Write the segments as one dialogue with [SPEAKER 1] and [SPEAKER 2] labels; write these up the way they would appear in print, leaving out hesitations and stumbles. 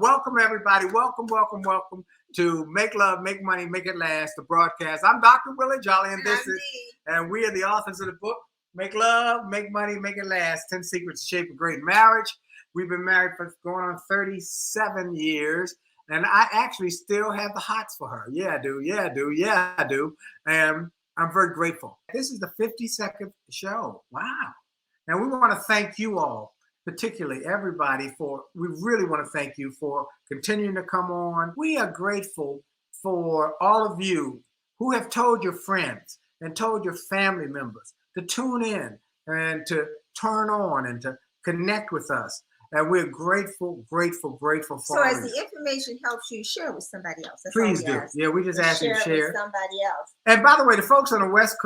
[SPEAKER 1] Welcome, everybody. Welcome to Make Love, Make Money, Make It Last, the broadcast. I'm Dr. Willie Jolley, and we are the authors of the book, Make Love, Make Money, Make It Last, 10 Secrets to Shape a Great Marriage. We've been married for going on 37 years, and I actually still have the hots for her. Yeah, I do. And I'm very grateful. This is the 52nd show. Wow. And we want to thank you all, particularly everybody, we really want to thank you for continuing to come on. We are grateful for all of you who have told your friends and told your family members to tune in and to turn on and to connect with us. And we're grateful for
[SPEAKER 2] So as the information helps you, share with somebody else. That's
[SPEAKER 1] Please do.
[SPEAKER 2] Ask.
[SPEAKER 1] Yeah, we just ask you to share
[SPEAKER 2] with somebody else.
[SPEAKER 1] And by the way, the folks on the West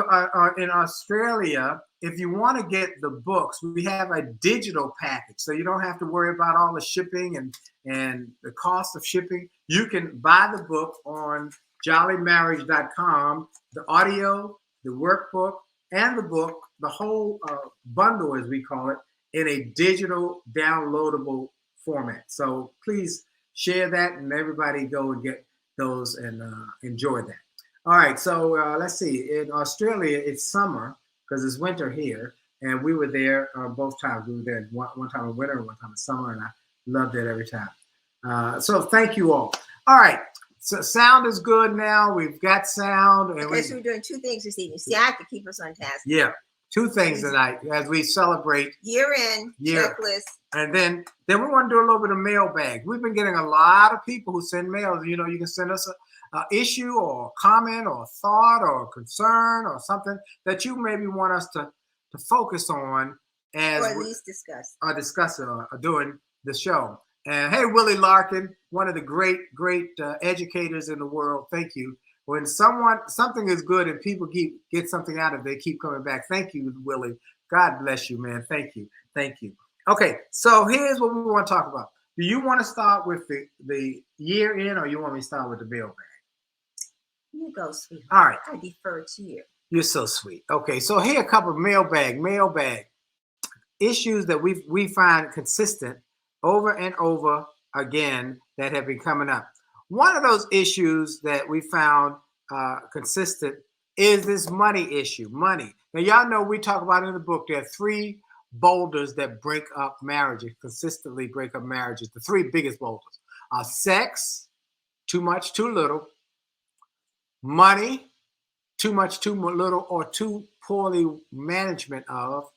[SPEAKER 1] in Australia, if you want to get the books, we have a digital package, so you don't have to worry about all the shipping and the cost of shipping. You can buy the book on jollymarriage.com, the audio, the workbook, and the book, the whole bundle, as we call it, in a digital downloadable format. So please share that, and everybody go and get those and enjoy that. All right, so let's see. In Australia, it's summer because it's winter here, and we were there both times. We were there one time in winter and one time in summer, and I loved it every time. So thank you all. All right, so sound is good now. We've got sound. And
[SPEAKER 2] okay, so we're doing two things this evening. See, I have to keep us on task.
[SPEAKER 1] Yeah. Two things tonight as we celebrate
[SPEAKER 2] year-end checklist.
[SPEAKER 1] And then we want to do a little bit of mailbag. We've been getting a lot of people who send mails. You know, you can send us an issue or a comment or a thought or a concern or something that you maybe want us to focus on as
[SPEAKER 2] or at least
[SPEAKER 1] discuss during the show. And hey, Willie Larkin, one of the great educators in the world. Thank you. When something is good and people get something out of it, they keep coming back. Thank you, Willie. God bless you, man. Thank you. Okay, so here's what we want to talk about. Do you want to start with the year in, or you want me to start with the mailbag?
[SPEAKER 2] You go, sweetheart.
[SPEAKER 1] All right.
[SPEAKER 2] I defer to you.
[SPEAKER 1] You're so sweet. Okay, so here are a couple of mailbag issues that we find consistent over and over again that have been coming up. One of those issues that we found consistent is this money issue. Money. Now, y'all know we talk about in the book, there are three boulders that break up marriages, consistently break up marriages. The three biggest boulders are sex, too much, too little; money, too much, too little, or too poorly management of;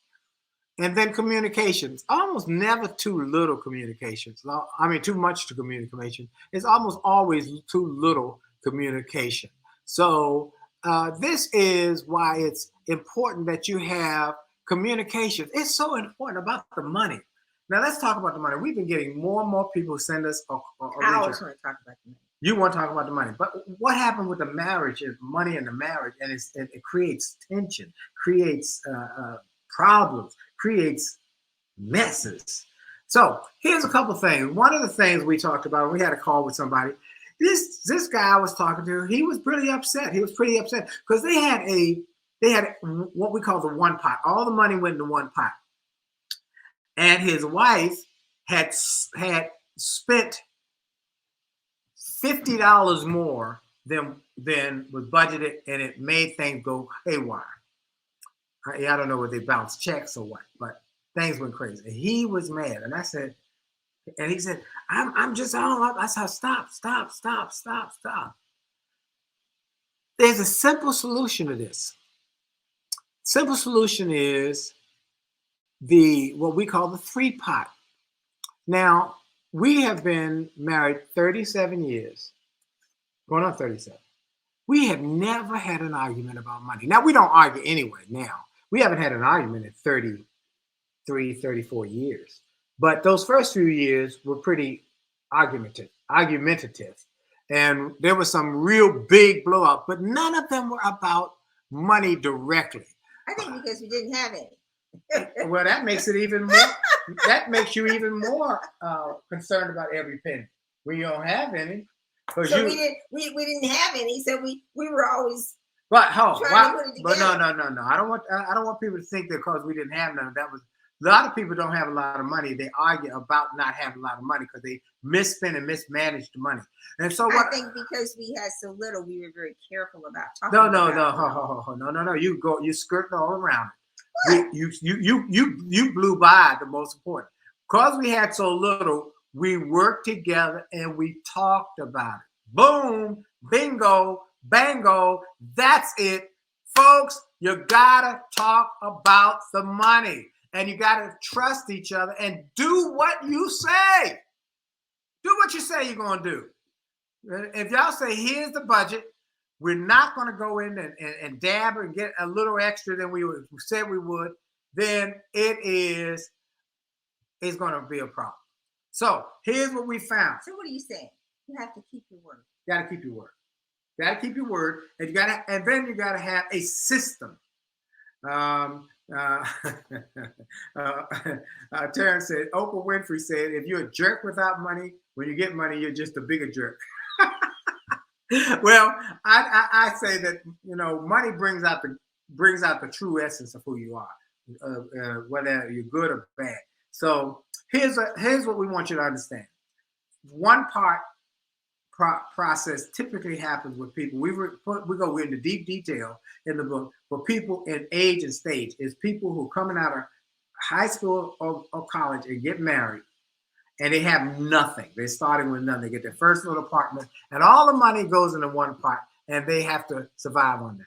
[SPEAKER 1] and then communications. Almost never too little communications. I mean, too much to communication. It's almost always too little communication. So this is why it's important that you have communication. It's so important about the money. Now let's talk about the money. We've been getting more and more people who send us.
[SPEAKER 2] I always want to talk about the money.
[SPEAKER 1] You want to talk about the money, but what happened with the marriage is money in the marriage, and it creates tension, creates problems, creates messes. So here's a couple things. One of the things we talked about, we had a call with somebody. This guy I was talking to, he was pretty upset. He was pretty upset because they had what we call the one pot. All the money went into one pot, and his wife had spent $50 more than was budgeted, and it made things go haywire. I don't know whether they bounced checks or what, but things went crazy. And he was mad, and he said, I'm just all up. I said, stop. There's a simple solution to this. Simple solution is what we call the three pot. Now, we have been married 37 years, going on 37. We have never had an argument about money. Now, we don't argue anyway now. We haven't had an argument in 33, 34 years. But those first few years were pretty argumentative. And there was some real big blow up, but none of them were about money directly.
[SPEAKER 2] I think because we didn't have any.
[SPEAKER 1] Well, that makes it even more. That makes you even more concerned about every penny. We don't have any.
[SPEAKER 2] So we didn't have any. So we were always.
[SPEAKER 1] But no. I don't want people to think that because we didn't have none, that was A lot of people don't have a lot of money. They argue about not having a lot of money because they misspend and mismanage the money. And so what?
[SPEAKER 2] I think because we had so little, we were very careful about talking.
[SPEAKER 1] No, no. You skirt all around it. You blew by the most important. Because we had so little, we worked together and we talked about it. Boom, bingo, bango. That's it, folks. You gotta talk about the money. And you got to trust each other and do what you say. Do what you say you're going to do. If y'all say, here's the budget, we're not going to go in and dab and get a little extra than we said we would, then it's going to be a problem. So here's what we found.
[SPEAKER 2] So what are you saying? You have to keep your word.
[SPEAKER 1] You got to keep your word. You got to keep your word. And then you got to have a system. Terrence said, Oprah Winfrey said, if you're a jerk without money, when you get money, you're just a bigger jerk. Well, I say that, money brings out the true essence of who you are, whether you're good or bad. So here's what we want you to understand. One part process typically happens with people. We go into deep detail in the book for people in age and stage. Is people who are coming out of high school or college and get married, and they have nothing. They're starting with nothing. They get their first little apartment, and all the money goes into one pot, and they have to survive on that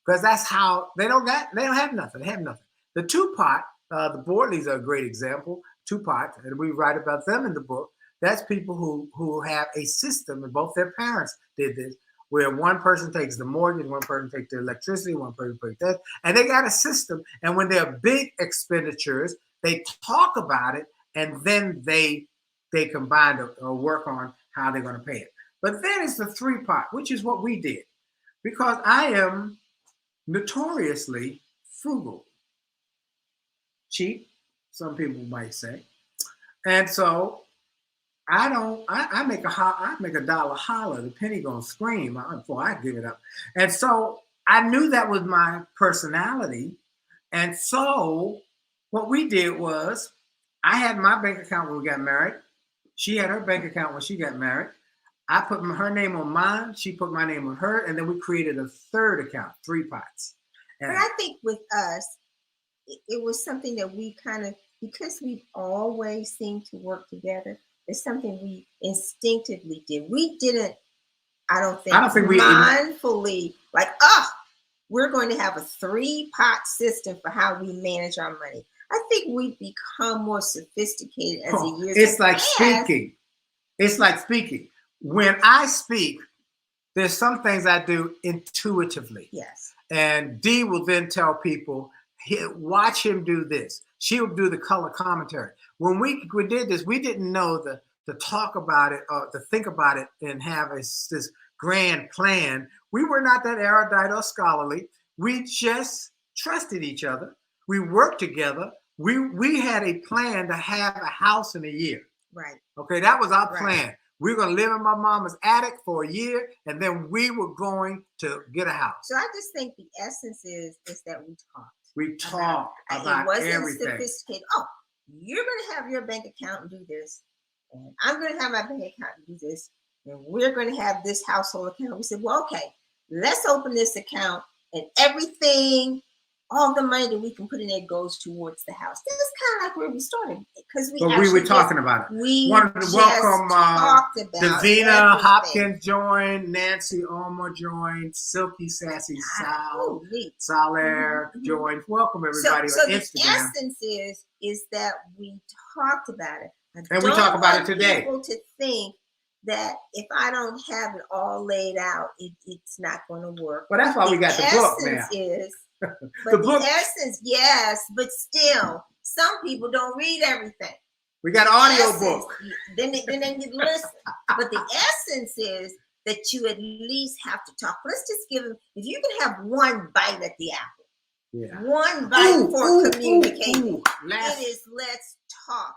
[SPEAKER 1] because that's how they don't have nothing. They have nothing. The two pot, the Bortleys are a great example. Two pot, and we write about them in the book. That's people who have a system, and both their parents did this, where one person takes the mortgage, one person takes the electricity, one person takes that, and they got a system. And when there are big expenditures, they talk about it, and then they combine or work on how they're going to pay it. But then it's the three pot, which is what we did, because I am notoriously frugal, cheap, some people might say, and so. I make a dollar holler. The penny gonna scream before I give it up. And so I knew that was my personality. And so what we did was I had my bank account when we got married. She had her bank account when she got married. I put her name on mine. She put my name on her. And then we created a third account, three pots.
[SPEAKER 2] But I think with us, it was something that we kind of, because we always seemed to work together, it's something we instinctively did. We didn't, I don't think we mindfully we're going to have a three-pot system for how we manage our money. I think we've become more sophisticated as the years
[SPEAKER 1] It's like speaking. It's like speaking. When I speak, there's some things I do intuitively.
[SPEAKER 2] Yes.
[SPEAKER 1] And Dee will then tell people, watch him do this. She will do the color commentary. When we did this, we didn't know to talk about it or to think about it and have this grand plan. We were not that erudite or scholarly. We just trusted each other. We worked together. We had a plan to have a house in a year.
[SPEAKER 2] Right.
[SPEAKER 1] Okay, that was our plan. We were going to live in my mama's attic for a year, and then we were going to get a house.
[SPEAKER 2] So I just think the essence is that we talked.
[SPEAKER 1] We talked about
[SPEAKER 2] it wasn't
[SPEAKER 1] everything.
[SPEAKER 2] Sophisticated. Oh, you're going to have your bank account and do this, and I'm going to have my bank account and do this, and we're going to have this household account. We said, well, okay, let's open this account, and everything, all the money that we can put in there goes towards the house. This is kind of like where we started, because we
[SPEAKER 1] were talking about it.
[SPEAKER 2] We
[SPEAKER 1] wanted to welcome Davina
[SPEAKER 2] everything.
[SPEAKER 1] Hopkins joined, Nancy Ulmer joined, Silky Sassy Salaire joined. Welcome everybody
[SPEAKER 2] so
[SPEAKER 1] on Instagram.
[SPEAKER 2] The essence is that we talked about it,
[SPEAKER 1] and we talk about it today.
[SPEAKER 2] People to think that if I don't have it all laid out, it's not going to work.
[SPEAKER 1] Well, that's why we got the book now.
[SPEAKER 2] The essence, yes, but still, some people don't read everything.
[SPEAKER 1] We got audio book.
[SPEAKER 2] Then they can listen. But the essence is that you at least have to talk. Let's just give them, if you can have one bite at the apple, one bite for communicating. It is let's talk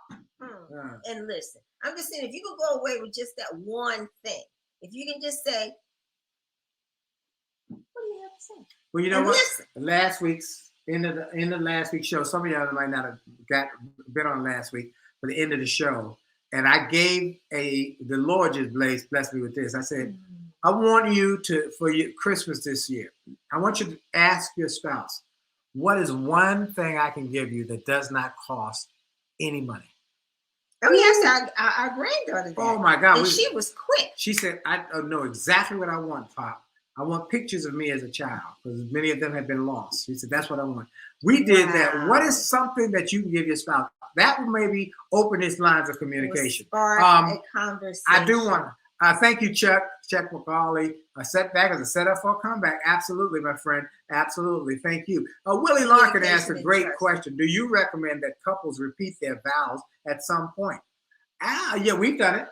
[SPEAKER 2] and listen. I'm just saying, if you can go away with just that one thing, if you can just say, what do you have to say?
[SPEAKER 1] Well, you know what? Last week's in the last week's show. Some of y'all might not have been on last week, but the end of the show, and I gave the Lord just blessed me with this. I said, I want you to, for your Christmas this year, I want you to ask your spouse, what is one thing I can give you that does not cost any money?
[SPEAKER 2] Oh, yes, our granddaughter did.
[SPEAKER 1] Oh, my God.
[SPEAKER 2] And she was quick.
[SPEAKER 1] She said, I know exactly what I want, Pop. I want pictures of me as a child, because many of them have been lost. She said, that's what I want. We did that. What is something that you can give your spouse? That will maybe open his lines of communication.
[SPEAKER 2] Spark a conversation.
[SPEAKER 1] I do want to. Thank you, Chuck McCauley. A setback is a setup for a comeback. Absolutely, my friend. Absolutely. Thank you. Willie Larkin asked a great question. Do you recommend that couples repeat their vows at some point? Yeah, we've done it.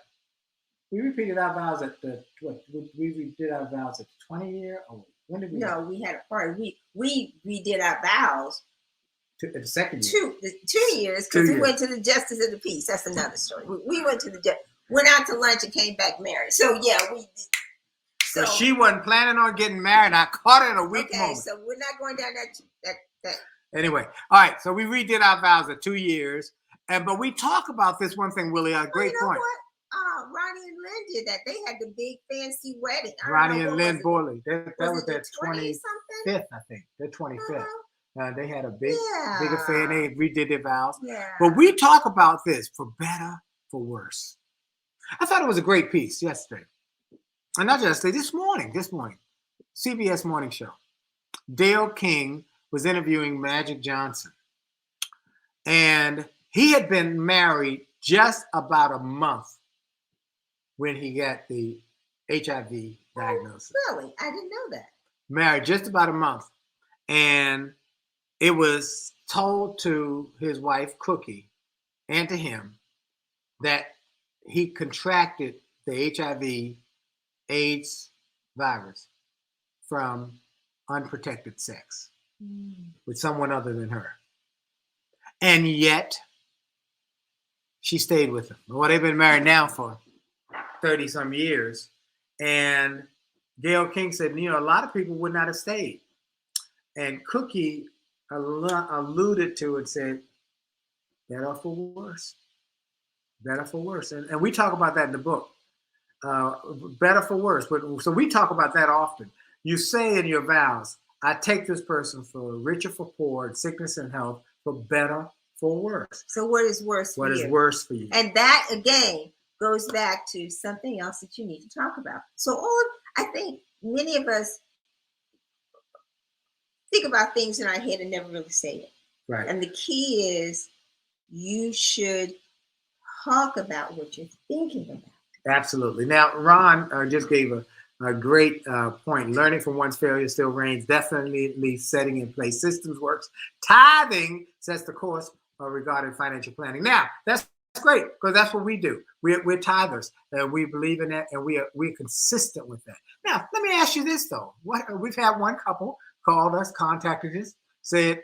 [SPEAKER 1] We repeated our vows at we did our vows at 20-year. Oh, when did we?
[SPEAKER 2] No, we had a party. We did our vows.
[SPEAKER 1] At the second year.
[SPEAKER 2] 2 years, because we went to the Justice of the Peace. That's another story. We went to went out to lunch and came back married. So yeah, we did.
[SPEAKER 1] So she wasn't planning on getting married. I caught her in a weak moment.
[SPEAKER 2] So we're not going down that.
[SPEAKER 1] Anyway, all right. So we redid our vows at 2 years, but we talk about this one thing, Willie. A great point.
[SPEAKER 2] What? Ronnie and Lynn did that. They had the big fancy wedding.
[SPEAKER 1] Ronnie and Lynn Borley. That was their 25th, I think. Their 25th. They had a big affair. They redid their vows. Yeah. But we talk about this for better, for worse. I thought it was a great piece yesterday. And not yesterday, this morning, CBS Morning Show. Dale King was interviewing Magic Johnson. And he had been married just about a month when he got the HIV diagnosis.
[SPEAKER 2] Oh, really? I didn't know that.
[SPEAKER 1] Married just about a month. And it was told to his wife, Cookie, and to him that he contracted the HIV AIDS virus from unprotected sex with someone other than her. And yet, she stayed with him. Well, they've been married now for 30-some years. And Gayle King said, a lot of people would not have stayed. And Cookie alluded to and said, better for worse. Better for worse. And we talk about that in the book. Better for worse. So we talk about that often. You say in your vows, I take this person for richer, for poor, in sickness and health, for better, for worse.
[SPEAKER 2] So what is worse for you?
[SPEAKER 1] What is worse for you?
[SPEAKER 2] And that, again, goes back to something else that you need to talk about. So I think many of us think about things in our head and never really say it.
[SPEAKER 1] Right.
[SPEAKER 2] And the key is you should talk about what you're thinking about.
[SPEAKER 1] Absolutely. Now, Ron just gave a great point. Learning from one's failure still reigns. Definitely setting in place systems works. Tithing sets the course regarding financial planning. Now, that's great, because that's what we do. We're tithers, and we believe in that, and we're consistent with that. Now, let me ask you this, though. We've had one couple called us, contacted us, said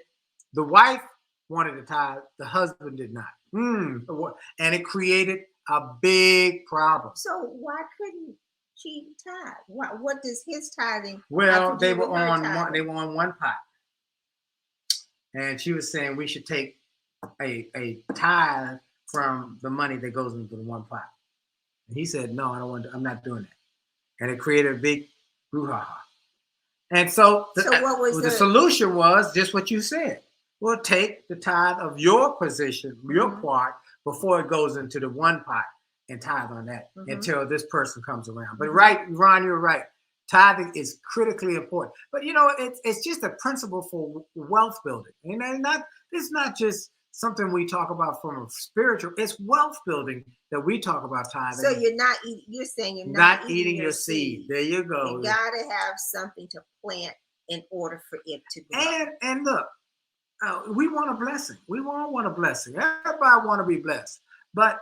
[SPEAKER 1] the wife wanted to tithe, the husband did not. And it created a big problem.
[SPEAKER 2] So why couldn't she tithe? What does his tithing?
[SPEAKER 1] Well, they were on one pot, and she was saying we should take a tithe from the money that goes into the one pot. And he said, no, I don't want to, I'm not doing that. And it created a big brouhaha. And so what was the solution was just what you said. Well, take the tithe of your position, your part, before it goes into the one pot, and tithe on that until this person comes around. But right, Ron, you're right. Tithing is critically important. But it's just a principle for wealth building. And it's not just something we talk about from a spiritual, it's wealth building that we talk about tithing.
[SPEAKER 2] So you're saying you're not
[SPEAKER 1] eating your seed. There you go.
[SPEAKER 2] You gotta have something to plant in order for it to grow.
[SPEAKER 1] And look, we want a blessing. We all want a blessing. Everybody want to be blessed. But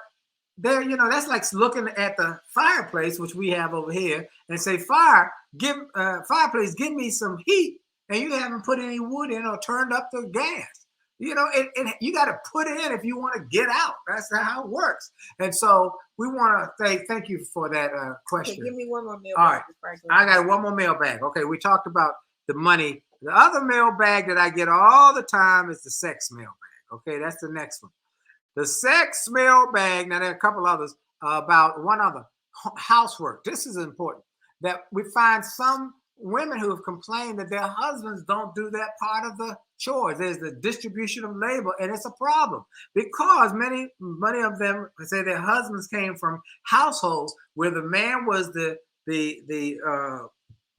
[SPEAKER 1] there, that's like looking at the fireplace, which we have over here, and say, fireplace, give me some heat. And you haven't put any wood in or turned up the gas. You got to put it in if you want to get out. That's how it works. And so we want to say thank you for that question.
[SPEAKER 2] Okay, give me one more mailbag.
[SPEAKER 1] All right. I got one more mailbag. Okay, we talked about the money. The other mailbag that I get all the time is the sex mailbag. Okay, that's the next one. The sex mailbag. Now there are a couple others about one other housework. This is important that we find some women who have complained that their husbands don't do that part of the chores. There's the distribution of labor, and it's a problem because many of them say their husbands came from households where the man was the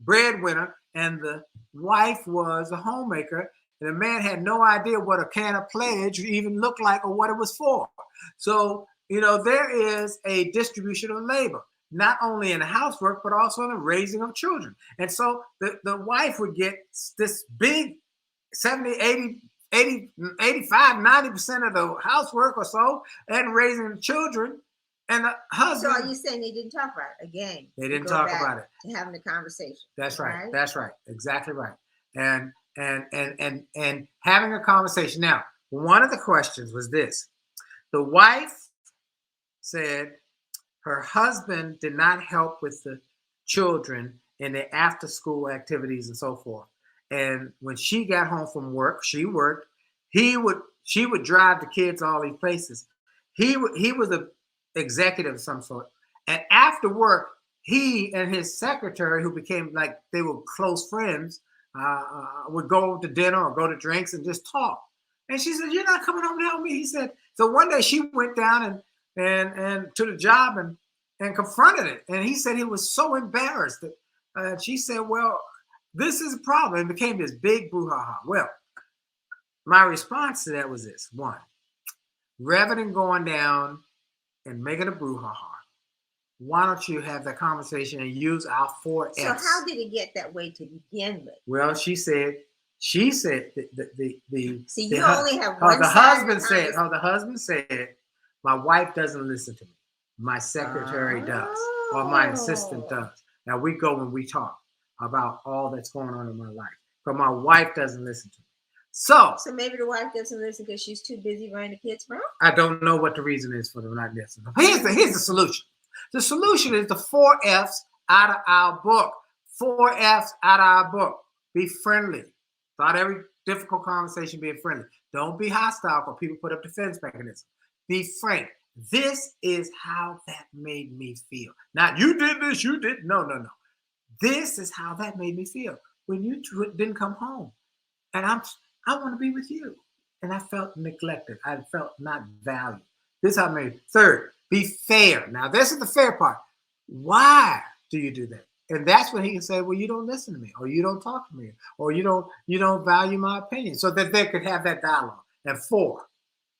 [SPEAKER 1] breadwinner and the wife was a homemaker, and the man had no idea what a can of pledge even looked like or what it was for. So there is a distribution of labor, not only in housework, but also in the raising of children. And so the wife would get this big 70, 80, 85, 90% of the housework or so and raising the children. And the husband.
[SPEAKER 2] So are you saying they didn't talk about it again?
[SPEAKER 1] They didn't talk about it.
[SPEAKER 2] To having a conversation.
[SPEAKER 1] That's right. That's right. Exactly right. And having a conversation. Now, one of the questions was this. The wife said her husband did not help with the children in their after school activities and so forth. And when she got home from work, she worked, she would drive the kids all these places. He was a executive of some sort. And after work, he and his secretary, who became like they were close friends, would go to dinner or go to drinks and just talk. And she said, "You're not coming home to help me." He said. So one day she went down and to the job and confronted it. And he said he was so embarrassed that she said, "Well, this is a problem." It became this big brouhaha. Well, my response to that was this: one, rather than going down and making a brouhaha, why don't you have that conversation and use our 4 F's?
[SPEAKER 2] So how did it get that way to begin with?
[SPEAKER 1] Well, she said the
[SPEAKER 2] See, you only have one
[SPEAKER 1] the
[SPEAKER 2] side
[SPEAKER 1] husband said, "My wife doesn't listen to me. My secretary does, or my assistant does. Now we go and we talk about all that's going on in my life, but my wife doesn't listen to me." So
[SPEAKER 2] maybe the wife doesn't listen because she's too busy running the kids' mouth?
[SPEAKER 1] I don't know what the reason is for them not listening. Here's the solution. The solution is the 4 F's out of our book. 4 F's out of our book. Be friendly. Thought every difficult conversation being friendly. Don't be hostile because people put up defense mechanisms. Be frank. This is how that made me feel. Not you did this, you did. No. This is how that made me feel when you didn't come home. And I want to be with you. And I felt neglected. I felt not valued. This is how I made it. Third, be fair. Now, this is the fair part. Why do you do that? And that's when he can say, "Well, you don't listen to me, or you don't talk to me, or you don't value my opinion," so that they could have that dialogue. And 4,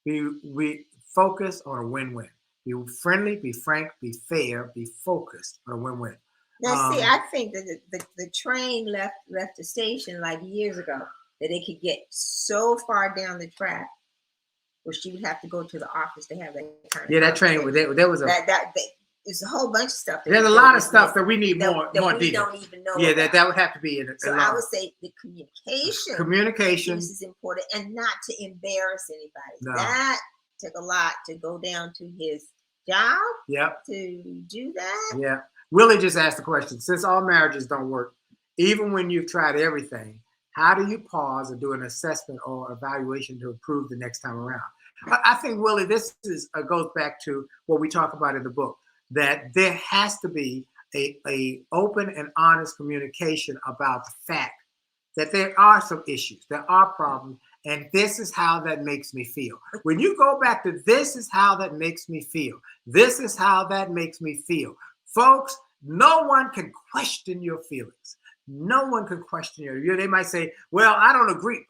[SPEAKER 1] we focus on a win-win. Be friendly, be frank, be fair, be focused on a win-win.
[SPEAKER 2] Now, see, I think that the train left the station like years ago, that it could get so far down the track where she would have to go to the office to have that kind of
[SPEAKER 1] that train. There was
[SPEAKER 2] there's a whole bunch of stuff.
[SPEAKER 1] There's a lot of stuff that we need more
[SPEAKER 2] we
[SPEAKER 1] detail.
[SPEAKER 2] Don't even know.
[SPEAKER 1] Yeah, that would have to be in.
[SPEAKER 2] So I would say the communication. This is important, and not to embarrass anybody.
[SPEAKER 1] No.
[SPEAKER 2] That took a lot to go down to his job.
[SPEAKER 1] Yep.
[SPEAKER 2] To do that.
[SPEAKER 1] Yeah. Willie just asked the question: since all marriages don't work, even when you've tried everything, how do you pause and do an assessment or evaluation to improve the next time around? I think, Willie, this goes back to what we talk about in the book, that there has to be a open and honest communication about the fact that there are some issues, there are problems, and this is how that makes me feel. When you go back to this is how that makes me feel, this is how that makes me feel. Folks, no one can question your feelings. No one can question you. They might say, "Well, I don't agree."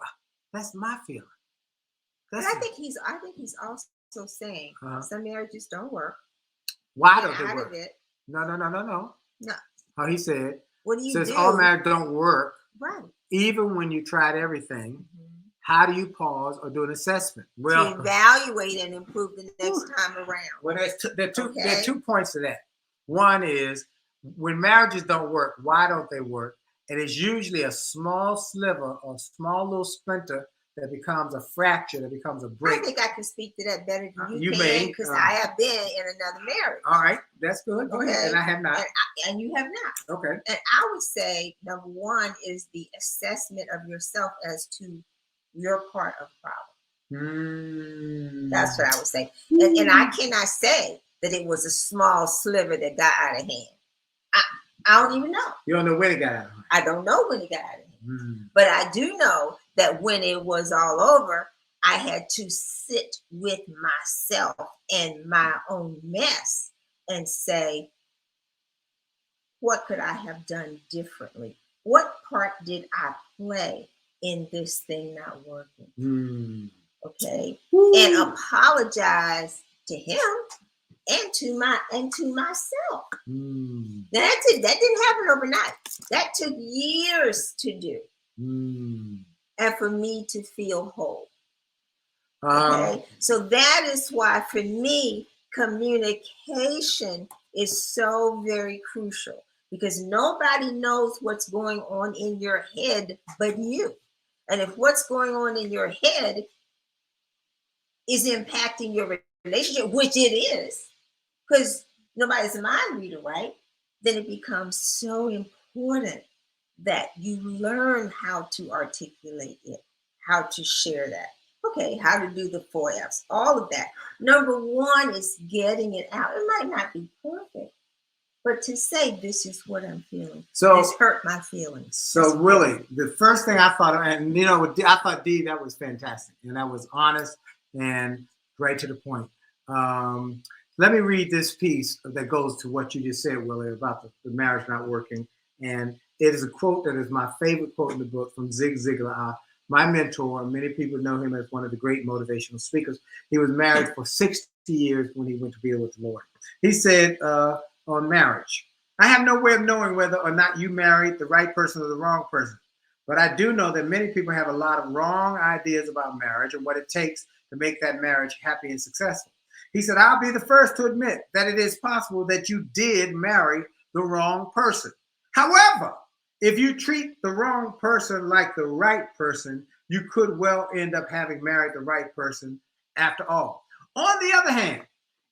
[SPEAKER 1] That's my feeling.
[SPEAKER 2] But I think he's also saying some marriages don't work.
[SPEAKER 1] Why don't they
[SPEAKER 2] out
[SPEAKER 1] work?
[SPEAKER 2] Of it.
[SPEAKER 1] No.
[SPEAKER 2] No.
[SPEAKER 1] How he said,
[SPEAKER 2] what do you
[SPEAKER 1] since
[SPEAKER 2] do?
[SPEAKER 1] all marriages don't work,
[SPEAKER 2] right?
[SPEAKER 1] Even when you tried everything, how do you pause or do an assessment? Well,
[SPEAKER 2] to evaluate and improve the next time around.
[SPEAKER 1] Well, there are 2 points to that. One is when marriages don't work, why don't they work? And it's usually a small sliver or small little splinter that becomes a fracture, that becomes a break.
[SPEAKER 2] I think I can speak to that better than
[SPEAKER 1] you
[SPEAKER 2] can,
[SPEAKER 1] may,
[SPEAKER 2] because I have been in another marriage.
[SPEAKER 1] All right, that's good.
[SPEAKER 2] Okay.
[SPEAKER 1] And I have not.
[SPEAKER 2] And you have not.
[SPEAKER 1] Okay.
[SPEAKER 2] And I would say number one is the assessment of yourself as to your part of the problem. That's what I would say. And I cannot say that it was a small sliver that got out of hand. I don't even know.
[SPEAKER 1] You don't know when it got out of hand.
[SPEAKER 2] I don't know when it got out of hand. But I do know that when it was all over, I had to sit with myself and my own mess and say, what could I have done differently? What part did I play in this thing not working? Okay. And apologize to him and to myself. That's it. That didn't happen overnight. That took years to do. And for me to feel whole. Okay. So that is why for me, communication is so very crucial, because nobody knows what's going on in your head but you. And if what's going on in your head is impacting your relationship, which it is, because nobody's a mind reader, right? Then it becomes so important that you learn how to articulate it, how to share that. Okay, how to do the 4 F's, all of that. Number one is getting it out. It might not be perfect, but to say, this is what I'm feeling. So this hurt my feelings.
[SPEAKER 1] So Willie, the first thing I thought, and I thought, Dee, that was fantastic. And that was honest and right to the point. Let me read this piece that goes to what you just said, Willie, about the marriage not working. And it is a quote that is my favorite quote in the book from Zig Ziglar, my mentor. Many people know him as one of the great motivational speakers. He was married for 60 years when he went to be with the Lord. He said on marriage, I have no way of knowing whether or not you married the right person or the wrong person. But I do know that many people have a lot of wrong ideas about marriage and what it takes to make that marriage happy and successful. He said, I'll be the first to admit that it is possible that you did marry the wrong person. However, if you treat the wrong person like the right person, you could well end up having married the right person after all. On the other hand,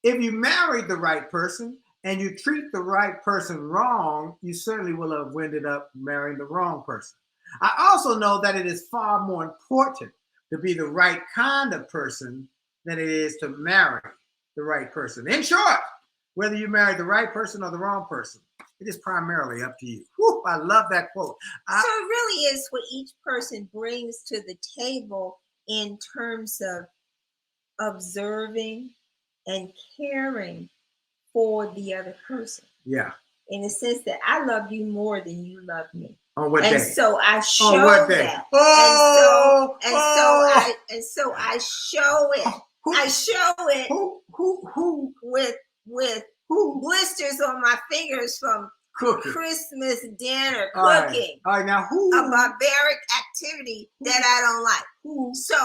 [SPEAKER 1] if you married the right person and you treat the right person wrong, you certainly will have ended up marrying the wrong person. I also know that it is far more important to be the right kind of person than it is to marry the right person. In short, whether you marry the right person or the wrong person, it is primarily up to you. Whew, I love that quote.
[SPEAKER 2] So it really is what each person brings to the table in terms of observing and caring for the other person.
[SPEAKER 1] Yeah.
[SPEAKER 2] In the sense that I love you more than you love me.
[SPEAKER 1] On what
[SPEAKER 2] and
[SPEAKER 1] day?
[SPEAKER 2] So I show that.
[SPEAKER 1] Oh,
[SPEAKER 2] and so I show it. I show it with blisters on my fingers from Christmas dinner cooking.
[SPEAKER 1] All right, now
[SPEAKER 2] a barbaric activity that I don't like. So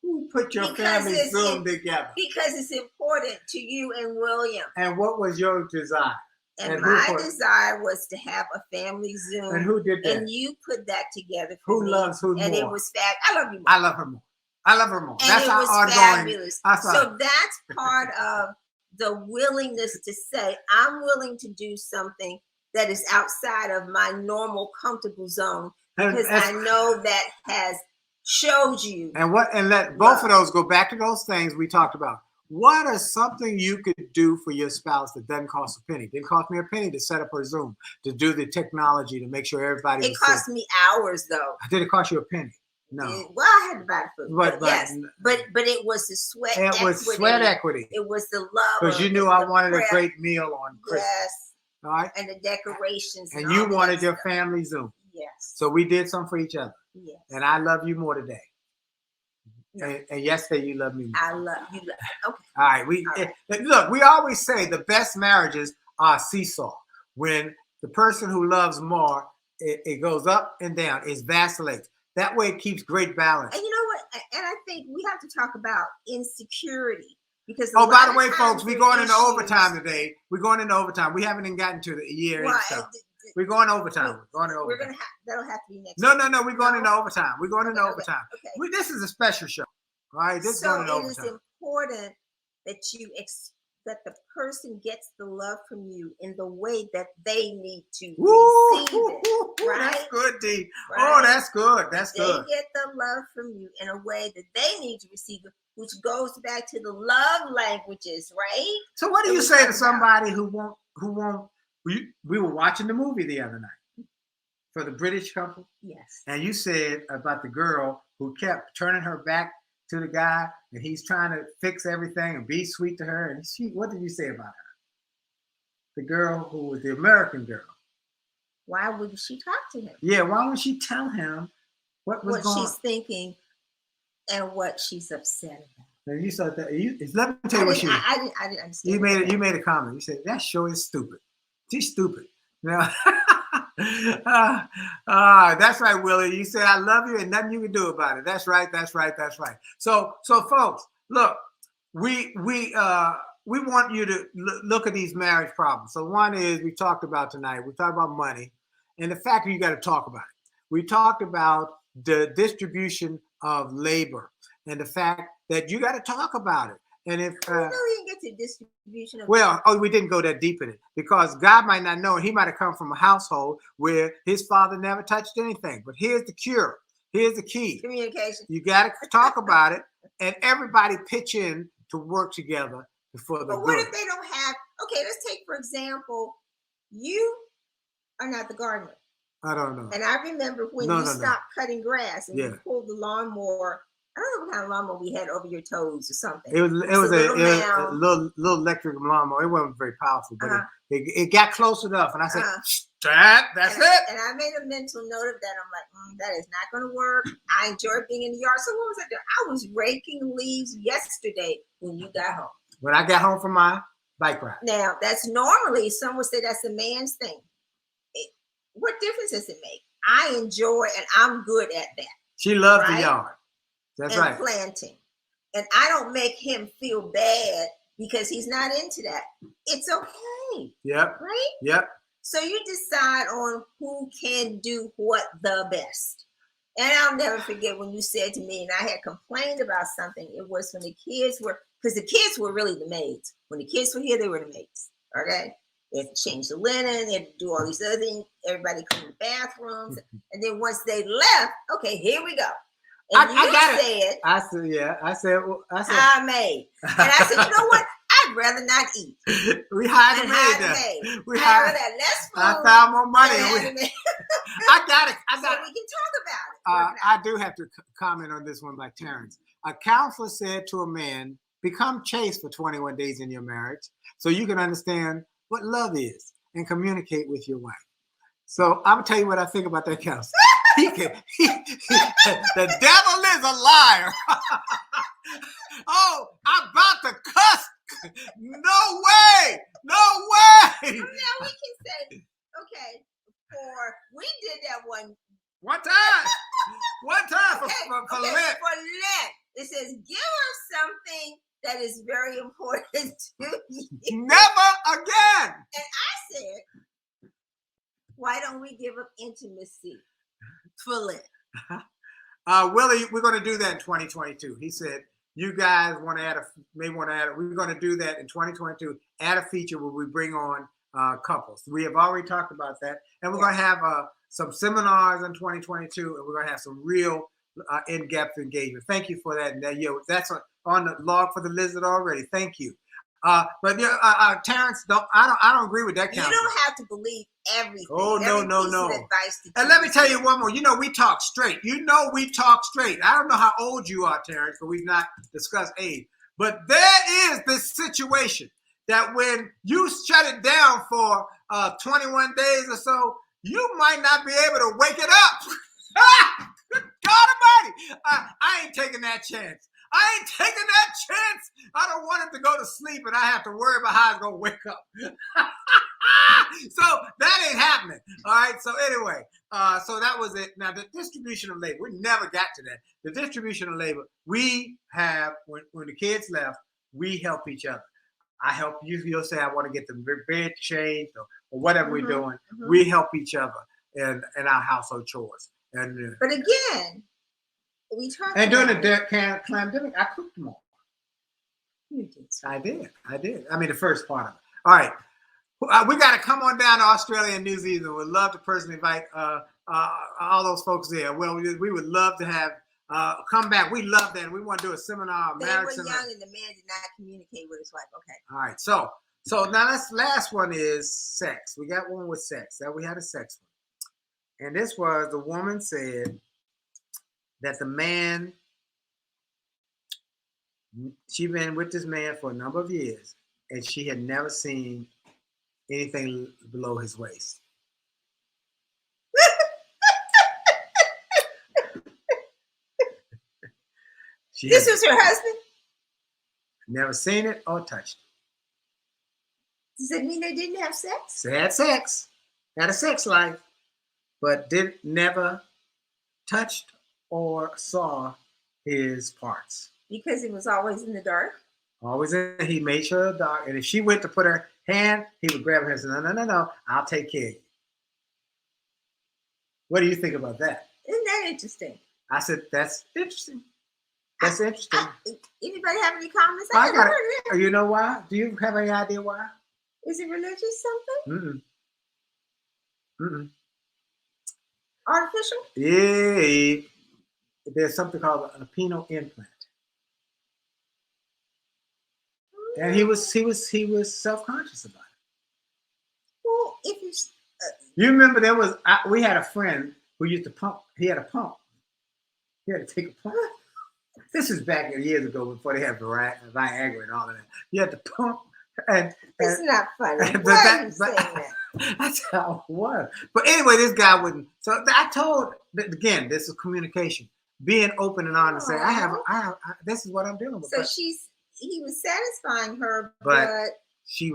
[SPEAKER 1] who put your family Zoom together?
[SPEAKER 2] Because it's important to you and William.
[SPEAKER 1] And what was your desire?
[SPEAKER 2] And my desire was to have a family Zoom.
[SPEAKER 1] And who did that?
[SPEAKER 2] And you put that together for me.
[SPEAKER 1] Who loves who more?
[SPEAKER 2] And it was fab. I love you more.
[SPEAKER 1] I love her more. I love her more.
[SPEAKER 2] And
[SPEAKER 1] that's
[SPEAKER 2] it was
[SPEAKER 1] ongoing.
[SPEAKER 2] Fabulous. So that's part of the willingness to say, I'm willing to do something that is outside of my normal comfortable zone, because I know that has showed you.
[SPEAKER 1] And let both of those go back to those things we talked about. What is something you could do for your spouse that doesn't cost a penny? It didn't cost me a penny to set up her Zoom, to do the technology, to make sure everybody.
[SPEAKER 2] It cost me hours, though.
[SPEAKER 1] Did it cost you a penny? No.
[SPEAKER 2] Well, I had to buy food. But yes, but it was the sweat. It was
[SPEAKER 1] sweat equity.
[SPEAKER 2] It was the love.
[SPEAKER 1] Because you knew I wanted a great meal on Christmas. Yes. All right.
[SPEAKER 2] And the decorations.
[SPEAKER 1] And you wanted your family Zoom.
[SPEAKER 2] Yes.
[SPEAKER 1] So we did something for each other.
[SPEAKER 2] Yes.
[SPEAKER 1] And I love you more today. No. And yesterday you loved me more.
[SPEAKER 2] I love you. Okay.
[SPEAKER 1] All right. Look, we always say the best marriages are seesaw. When the person who loves more, it goes up and down. It vacillates. That way it keeps great balance.
[SPEAKER 2] And you know what? And I think we have to talk about insecurity. Because
[SPEAKER 1] by the way, folks, we're going into overtime today. We're going into overtime. We haven't even gotten to the year and stuff. We're going overtime.
[SPEAKER 2] That'll have to be next.
[SPEAKER 1] No. We're going into overtime. We're going into overtime. Okay. This is a special show. All right. This is going into overtime.
[SPEAKER 2] So it is important that you that the person gets the love from you in the way that they need to receive it. Right?
[SPEAKER 1] That's good, Dee.
[SPEAKER 2] Right?
[SPEAKER 1] Oh, that's good. That's
[SPEAKER 2] they
[SPEAKER 1] good.
[SPEAKER 2] Get the love from you in a way that they need to receive it, which goes back to the love languages, right?
[SPEAKER 1] So what do you say to somebody who won't? We were watching the movie the other night for the British couple.
[SPEAKER 2] Yes.
[SPEAKER 1] And you said about the girl who kept turning her back to the guy, and he's trying to fix everything and be sweet to her. And what did you say about her? The girl who was the American girl.
[SPEAKER 2] Why wouldn't she talk to him?
[SPEAKER 1] Yeah, why would she tell him what she's
[SPEAKER 2] thinking and what she's upset about?
[SPEAKER 1] And you said that. Let me tell you what she.
[SPEAKER 2] I didn't understand.
[SPEAKER 1] You made a comment. You said that show is stupid. She's stupid. Now, that's right, Willie. You said I love you and nothing you can do about it. That's right. That's right. That's right. So folks, look, we want you to look at these marriage problems. So one is we talked about tonight. We talked about money and the fact that you got to talk about it. We talked about the distribution of labor and the fact that you got to talk about it. And if
[SPEAKER 2] we didn't get to distribution of
[SPEAKER 1] we didn't go that deep in it because God might not know. He might have come from a household where his father never touched anything. But here's the cure. Here's the key.
[SPEAKER 2] Communication.
[SPEAKER 1] You got to talk about it, and everybody pitch in to work together for the good.
[SPEAKER 2] But what if they don't have? Okay, let's take for example, you are not the gardener.
[SPEAKER 1] I don't know.
[SPEAKER 2] And I remember when you stopped cutting grass and you pulled the lawnmower. I don't know what kind of lawnmower we had over your toes or something.
[SPEAKER 1] It was a little electric lawnmower. It wasn't very powerful, but it got close enough. And I said, that's it.
[SPEAKER 2] And I made a mental note of that. I'm like, that is not going to work. I enjoy being in the yard. So what was I doing? I was raking leaves yesterday when you got home.
[SPEAKER 1] When I got home from my bike ride.
[SPEAKER 2] Now, that's normally, some would say that's a man's thing. What difference does it make? I enjoy and I'm good at that.
[SPEAKER 1] She loves the yard. That's right.
[SPEAKER 2] Planting. And I don't make him feel bad because he's not into that. It's okay.
[SPEAKER 1] Yep.
[SPEAKER 2] Right?
[SPEAKER 1] Yep.
[SPEAKER 2] So you decide on who can do what the best. And I'll never forget when you said to me, and I had complained about something. It was when the kids were, because the kids were really the maids. When the kids were here, they were the maids. Okay? They had to change the linen. They had to do all these other things. Everybody cleaned the bathrooms. And then once they left, okay, here we go. And
[SPEAKER 1] I said,
[SPEAKER 2] I made. And I said, you know what? I'd rather not eat.
[SPEAKER 1] We hired a maid. We hired less food. I found more money. I got it.
[SPEAKER 2] So we can talk about it.
[SPEAKER 1] I do have to comment on this one by Terrence. A counselor said to a man, become chaste for 21 days in your marriage so you can understand what love is and communicate with your wife. So I'm going to tell you what I think about that counselor. The devil is a liar. Oh, I'm about to cuss. No way.
[SPEAKER 2] Now we can say, okay, we did that one
[SPEAKER 1] time. One time for Lent.
[SPEAKER 2] For Lent. It says, give us something that is very important to you.
[SPEAKER 1] Never again.
[SPEAKER 2] And I said, why don't we give up intimacy for Lent?
[SPEAKER 1] Willie, we're going to do that in 2022. He said, you guys want to we're going to do that in 2022, add a feature where we bring on couples. We have already talked about that. And we're going to have some seminars in 2022, and we're going to have some real in-depth engagement. Thank you for that. That's on the log for the lizard already. Thank you. But Terrence, I don't agree with that counselor.
[SPEAKER 2] You don't have to believe everything.
[SPEAKER 1] Oh, no.
[SPEAKER 2] Advice
[SPEAKER 1] And let me tell you one more. We talk straight. We talk straight. I don't know how old you are, Terrence, but we've not discussed age. But there is this situation that when you shut it down for 21 days or so, you might not be able to wake it up. God almighty. I ain't taking that chance. I don't want it to go to sleep and I have to worry about how it's going to wake up. So that ain't happening. All right. So anyway, so that was it. Now, the distribution of labor, we never got to that. The distribution of labor, we have, when the kids left, we help each other. I help you. You'll say, I want to get the bed changed or whatever we're doing. Mm-hmm. We help each other in our household chores. And
[SPEAKER 2] but again, we talked
[SPEAKER 1] and during the pandemic, I cooked more.
[SPEAKER 2] You did.
[SPEAKER 1] I did. I mean, the first part of it. All right. We got to come on down to Australia and New Zealand. We'd love to personally invite all those folks there. Well, we would love to have come back. We love that. We want to do a seminar.
[SPEAKER 2] They were young and the man did not communicate with his wife. Okay.
[SPEAKER 1] All right. So now this last one is sex. We got one with sex. That we had a sex one. And this was the woman said that the man, she'd been with this man for a number of years and she had never seen anything below his waist.
[SPEAKER 2] This was her husband?
[SPEAKER 1] Never seen it or touched it.
[SPEAKER 2] Does that mean they didn't have sex?
[SPEAKER 1] They had sex, had a sex life, but never touched or saw his parts.
[SPEAKER 2] Because it was always in the dark?
[SPEAKER 1] He made sure the dark. And if she went to put her hand, he would grab her and say, no, I'll take care of you. What do you think about that?
[SPEAKER 2] Isn't that interesting?
[SPEAKER 1] I said, that's interesting. That's interesting.
[SPEAKER 2] Anybody have any comments?
[SPEAKER 1] I got it. You know why? Do you have any idea why?
[SPEAKER 2] Is it religious something?
[SPEAKER 1] Mm-mm.
[SPEAKER 2] Artificial?
[SPEAKER 1] Yeah. There's something called a penile implant. And he was self-conscious about it.
[SPEAKER 2] Well, if you
[SPEAKER 1] you remember we had a friend who used to pump. He had a pump. He had to take a pump. This is back years ago before they had Viagra and all of that. You had to pump.
[SPEAKER 2] It's not funny. Why are you saying that?
[SPEAKER 1] That's how it was. But anyway, this guy wouldn't. So I told, again, this is communication. Being open and honest. Say, I this is what I'm dealing with.
[SPEAKER 2] So he was satisfying her,
[SPEAKER 1] but she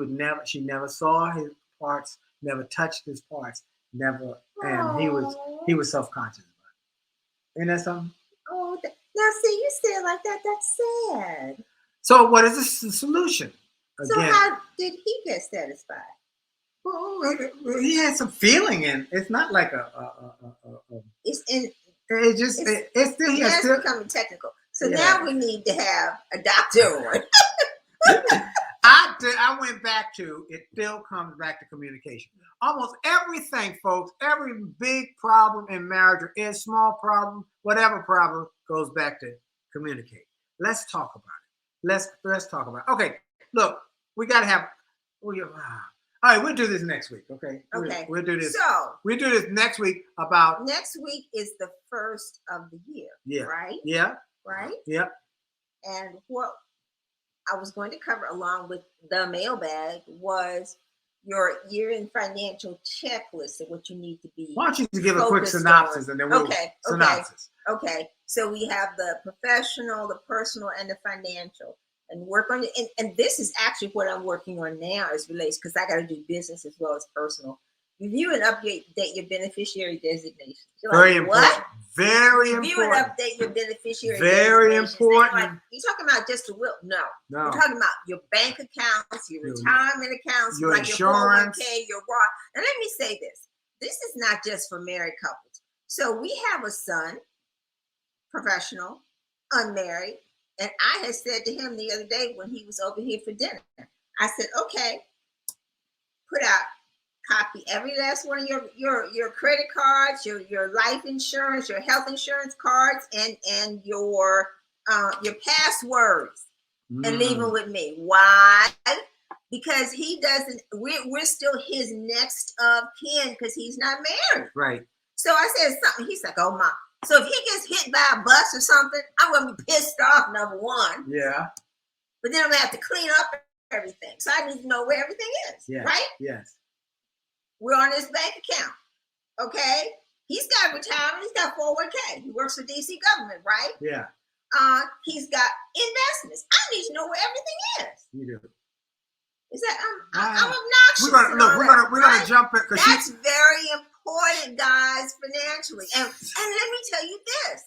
[SPEAKER 1] never saw his parts, never touched his parts, never, and he was self-conscious about it. Isn't that something?
[SPEAKER 2] Oh, now see, you say it like that, that's sad.
[SPEAKER 1] So what is the solution?
[SPEAKER 2] Again, so how did he get satisfied?
[SPEAKER 1] Well, he had some feeling in. It's not like it's still
[SPEAKER 2] becoming technical. So now we need to have a doctor on.
[SPEAKER 1] I went back to it. Still comes back to communication. Almost everything, folks. Every big problem in marriage or any small problem, whatever problem, goes back to communicate. Let's talk about it. Let's talk about it. Okay. Look, we gotta have. All right, we'll do this next week. Okay.
[SPEAKER 2] Okay.
[SPEAKER 1] We'll do this.
[SPEAKER 2] So
[SPEAKER 1] we'll do this next week.
[SPEAKER 2] Next week is the first of the year.
[SPEAKER 1] Yeah.
[SPEAKER 2] Right.
[SPEAKER 1] Yeah.
[SPEAKER 2] Right.
[SPEAKER 1] Yeah.
[SPEAKER 2] And what I was going to cover along with the mailbag was your year-end financial checklist of what you need to be.
[SPEAKER 1] Why don't you give a quick synopsis and then we'll synopsis.
[SPEAKER 2] Okay. So we have the professional, the personal, and the financial. And work on it. And this is actually what I'm working on now as relates, because I got to do business as well as personal. Review and update your beneficiary designation.
[SPEAKER 1] Very important. What? Very important.
[SPEAKER 2] Review and update your beneficiary
[SPEAKER 1] Very important.
[SPEAKER 2] Like, you're talking about just a will? No. You're talking about your bank accounts, your retirement accounts,
[SPEAKER 1] your
[SPEAKER 2] like
[SPEAKER 1] insurance,
[SPEAKER 2] your 401k, your Roth. And let me say this. This is not just for married couples. So we have a son, professional, unmarried. And I had said to him the other day when he was over here for dinner, I said, okay, copy every last one of your credit cards, your life insurance, your health insurance cards, and your passwords, and leave them with me. Why? Because he doesn't. We're still his next of kin because he's not married.
[SPEAKER 1] Right.
[SPEAKER 2] So I said something. He's like, oh my. So if he gets hit by a bus or something, I'm gonna be pissed off, number one.
[SPEAKER 1] Yeah.
[SPEAKER 2] But then I'm gonna have to clean up everything. So I need to know where everything is.
[SPEAKER 1] Yeah.
[SPEAKER 2] Right?
[SPEAKER 1] Yes.
[SPEAKER 2] We're on his bank account. Okay. He's got retirement, he's got 401k. He works for DC government, right?
[SPEAKER 1] Yeah.
[SPEAKER 2] He's got investments. I need to know where everything is.
[SPEAKER 1] You do.
[SPEAKER 2] Is that I'm obnoxious?
[SPEAKER 1] We're gonna jump it.
[SPEAKER 2] That's very important, guys, financially. And let me tell you this.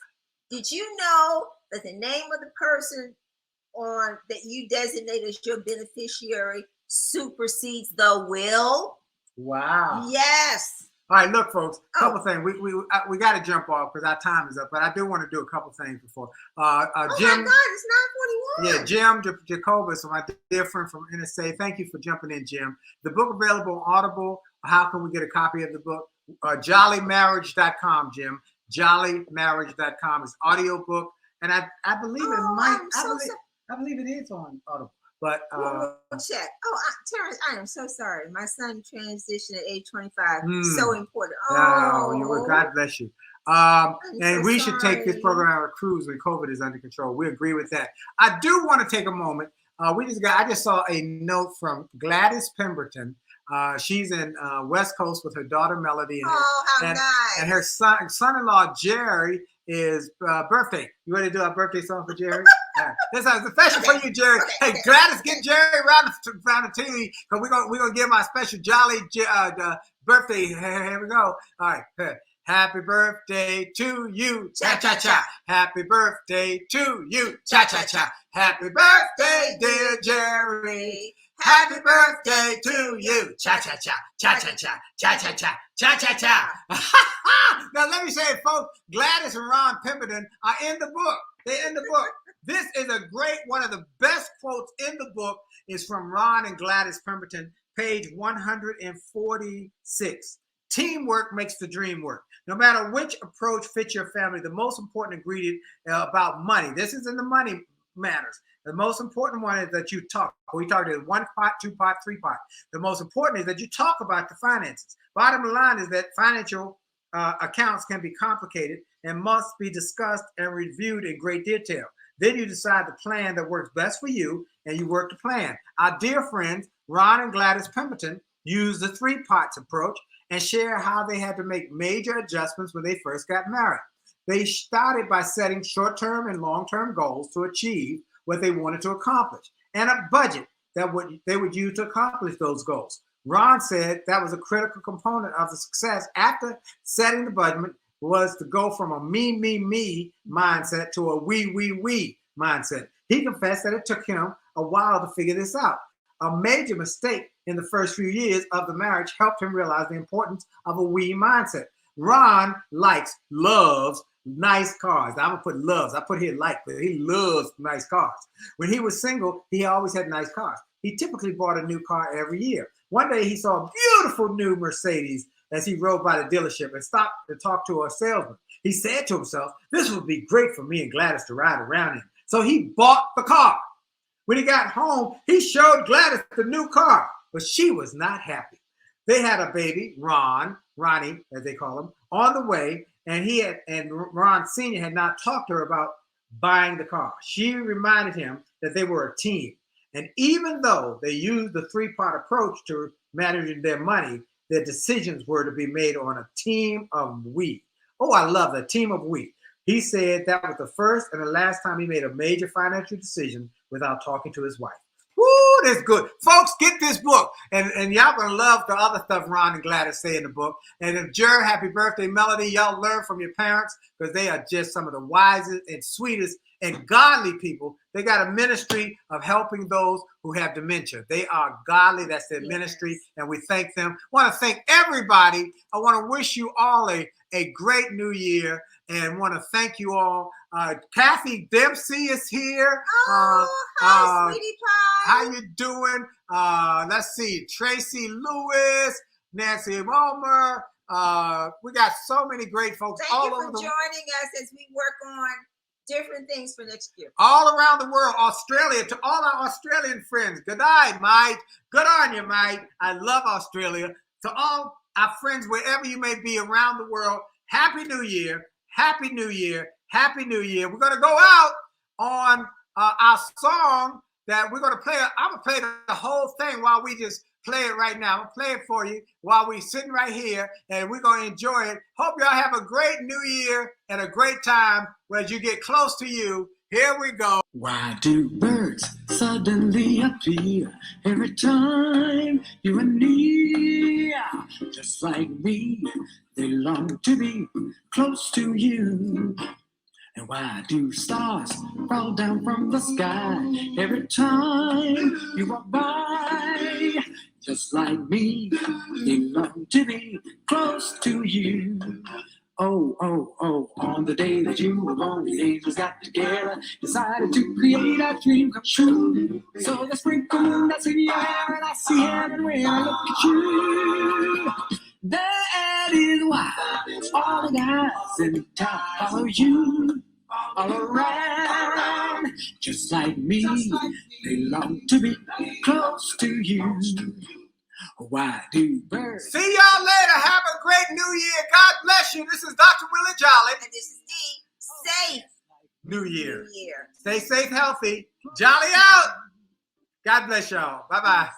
[SPEAKER 2] Did you know that the name of the person that you designate as your beneficiary supersedes the will?
[SPEAKER 1] Wow.
[SPEAKER 2] Yes.
[SPEAKER 1] All right, look, folks, a couple things. We got to jump off because our time is up, but I do want to do a couple things before. Jim,
[SPEAKER 2] my God, it's 9:41.
[SPEAKER 1] Yeah, Jim Jacobus, my dear friend from NSA. Thank you for jumping in, Jim. The book available on Audible. How can we get a copy of the book? Jollymarriage.com, Jim. Jollymarriage.com is audiobook, and I believe it might. I believe it is on Audible. But
[SPEAKER 2] we'll check. Terrence, I am so sorry. My son transitioned at age 25. So important.
[SPEAKER 1] God bless you. And we should take this program on a cruise when COVID is under control. We agree with that. I do want to take a moment. I just saw a note from Gladys Pemberton. She's in West Coast with her daughter Melody and her son-in-law Jerry is birthday. You ready to do our birthday song for Jerry? This is special for you, Jerry. Hey, Gladys, get Jerry around the TV because we're gonna give him our special jolly birthday. Here we go. All right. Happy birthday to you, cha cha cha. Happy birthday to you, cha cha cha. Happy birthday, dear Jerry. Happy birthday to you, cha cha cha, cha cha cha, cha cha cha, cha cha cha. Now let me say it, folks. Gladys and Ron Pemberton are in the book. They're in the book. This is a great one of the best quotes in the book is from Ron and Gladys Pemberton, page 146. Teamwork makes the dream work. No matter which approach fits your family, the most important ingredient about money, this is in the money matters. The most important one is that you talk. We talked about 1 pot, 2 pot, 3 pot. The most important is that you talk about the finances. Bottom line is that financial accounts can be complicated and must be discussed and reviewed in great detail. Then you decide the plan that works best for you and you work the plan. Our dear friends, Ron and Gladys Pemberton, use the 3 pots approach and share how they had to make major adjustments when they first got married. They started by setting short-term and long-term goals to achieve what they wanted to accomplish and a budget that they would use to accomplish those goals. Ron said that was a critical component of the success after setting the budget was to go from a me, me, me mindset to a we mindset. He confessed that it took him a while to figure this out. A major mistake in the first few years of the marriage helped him realize the importance of a we mindset. Ron loves nice cars. I'm gonna put loves. I put here but he loves nice cars. When he was single, he always had nice cars. He typically bought a new car every year. One day he saw a beautiful new Mercedes as he rode by the dealership and stopped to talk to a salesman. He said to himself, this would be great for me and Gladys to ride around in. So he bought the car. When he got home, he showed Gladys the new car, but she was not happy. They had a baby, Ronnie, as they call him, on the way, and Ron Sr. had not talked to her about buying the car. She reminded him that they were a team. And even though they used the 3-part approach to managing their money, their decisions were to be made on a team of we. Oh, I love that, team of we. He said that was the first and the last time he made a major financial decision without talking to his wife. Woo, that's good. Folks, get this book. And y'all gonna love the other stuff Ron and Gladys say in the book. And if Jer, happy birthday, Melody, y'all learn from your parents because they are just some of the wisest and sweetest and godly people. They got a ministry of helping those who have dementia. They are godly. That's their ministry. And we thank them. I want to thank everybody. I want to wish you all a great new year and want to thank you all. Kathy Dempsey is here.
[SPEAKER 2] Hi, sweetie pie.
[SPEAKER 1] How you doing? Let's see. Tracy Lewis, Nancy Romer. We got so many great folks
[SPEAKER 2] all over the world. Thank you for joining us as we work on different things for next year.
[SPEAKER 1] All around the world, Australia, to all our Australian friends. Good night, Mike. Good on you, Mike. I love Australia. To all our friends, wherever you may be around the world, Happy New Year. Happy New Year. Happy New Year. We're going to go out on our song that we're going to play. I'm going to play the whole thing while we just play it right now. I'm going to play it for you while we're sitting right here, and we're going to enjoy it. Hope y'all have a great New Year and a great time as you get close to you. Here we go.
[SPEAKER 3] Why do birds suddenly appear every time you are near? Just like me, they long to be close to you. And why do stars fall down from the sky every time you walk by? Just like me, they long to be close close to you. Oh, oh, oh, on the day that you were born, the angels got together, decided to create a dream come true. So the sprinkle moon that's in your hair, and I see heaven when I look at you. That is why all the guys in town follow you all around. Just like me, they long to be close to you. Why do birds?
[SPEAKER 1] See y'all later. Have a great New Year. God bless you. This is Dr. Willie Jolley.
[SPEAKER 2] And this is Dee. Safe
[SPEAKER 1] New Year.
[SPEAKER 2] New Year.
[SPEAKER 1] Stay safe, healthy. Jolly out. God bless y'all. Bye-bye.